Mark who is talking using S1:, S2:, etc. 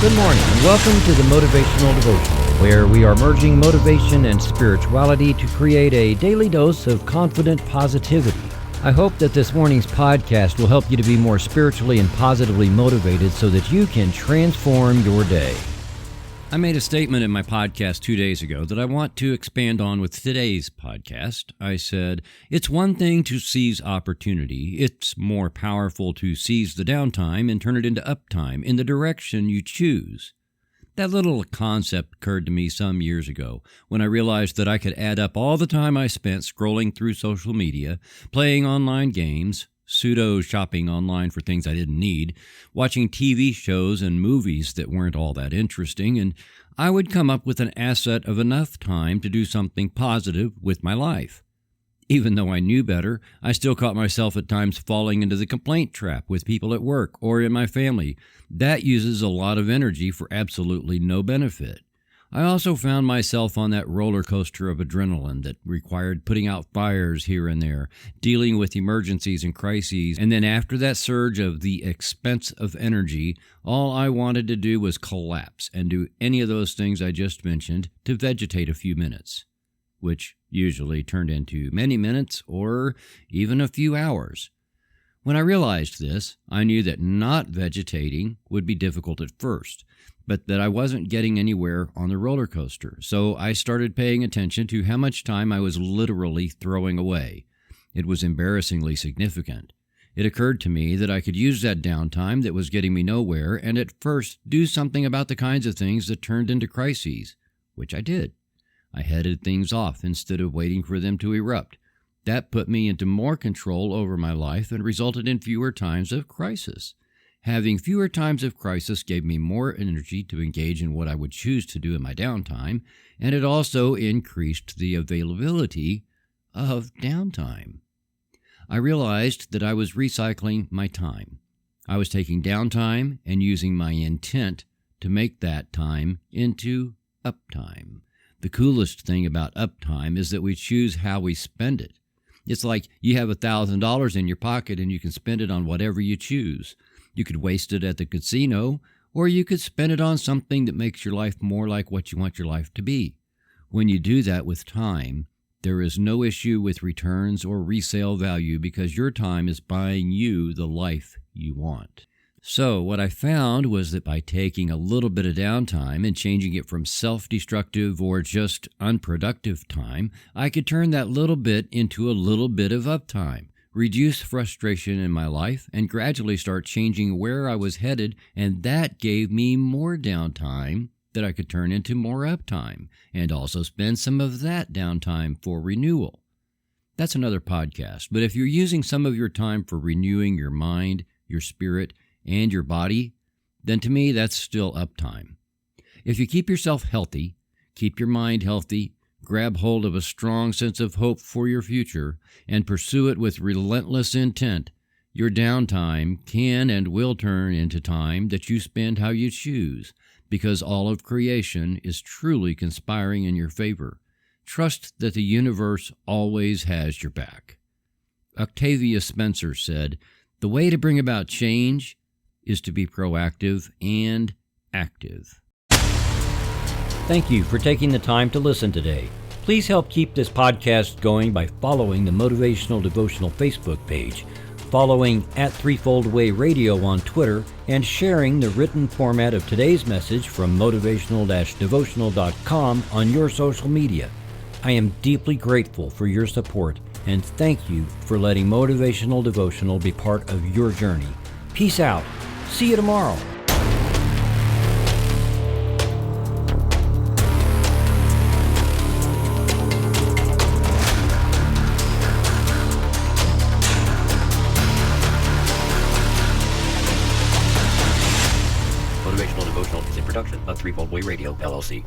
S1: Good morning and welcome to the Motivational Devotional, where we are merging motivation and spirituality to create a daily dose of confident positivity. I hope that this morning's podcast will help you to be more spiritually and positively motivated so that you can transform your day. I made a statement in my podcast 2 days ago that I want to expand on with today's podcast. I said, it's one thing to seize opportunity. It's more powerful to seize the downtime and turn it into uptime in the direction you choose. That little concept occurred to me some years ago when I realized that I could add up all the time I spent scrolling through social media, playing online games, pseudo-shopping online for things I didn't need, watching TV shows and movies that weren't all that interesting, and I would come up with an asset of enough time to do something positive with my life. Even though I knew better, I still caught myself at times falling into the complaint trap with people at work or in my family. That uses a lot of energy for absolutely no benefit. I also found myself on that roller coaster of adrenaline that required putting out fires here and there, dealing with emergencies and crises, and then after that surge of the expense of energy, all I wanted to do was collapse and do any of those things I just mentioned to vegetate a few minutes, which usually turned into many minutes or even a few hours. When I realized this, I knew that not vegetating would be difficult at first, but that I wasn't getting anywhere on the roller coaster. So I started paying attention to how much time I was literally throwing away. It was embarrassingly significant. It occurred to me that I could use that downtime that was getting me nowhere and at first do something about the kinds of things that turned into crises, which I did. I headed things off instead of waiting for them to erupt. That put me into more control over my life and resulted in fewer times of crisis. Having fewer times of crisis gave me more energy to engage in what I would choose to do in my downtime, and it also increased the availability of downtime. I realized that I was recycling my time. I was taking downtime and using my intent to make that time into uptime. The coolest thing about uptime is that we choose how we spend it. It's like you have $1,000 in your pocket and you can spend it on whatever you choose. You could waste it at the casino, or you could spend it on something that makes your life more like what you want your life to be. When you do that with time, there is no issue with returns or resale value because your time is buying you the life you want. So what I found was that by taking a little bit of downtime and changing it from self-destructive or just unproductive time, I could turn that little bit into a little bit of uptime, reduce frustration in my life, and gradually start changing where I was headed, and that gave me more downtime that I could turn into more uptime, and also spend some of that downtime for renewal. That's another podcast, but if you're using some of your time for renewing your mind, your spirit, and your body, then to me that's still uptime. If you keep yourself healthy, keep your mind healthy, grab hold of a strong sense of hope for your future, and pursue it with relentless intent, your downtime can and will turn into time that you spend how you choose, because all of creation is truly conspiring in your favor. Trust that the universe always has your back. Octavia Spencer said, "The way to bring about change is to be proactive and active." Thank you for taking the time to listen today. Please help keep this podcast going by following the Motivational Devotional Facebook page, following @threefoldaway radio on Twitter, and sharing the written format of today's message from motivational-devotional.com on your social media. I am deeply grateful for your support, and thank you for letting Motivational Devotional be part of your journey. Peace out. See you tomorrow.
S2: Motivational Devotional is a production of Threefold Way Radio, LLC.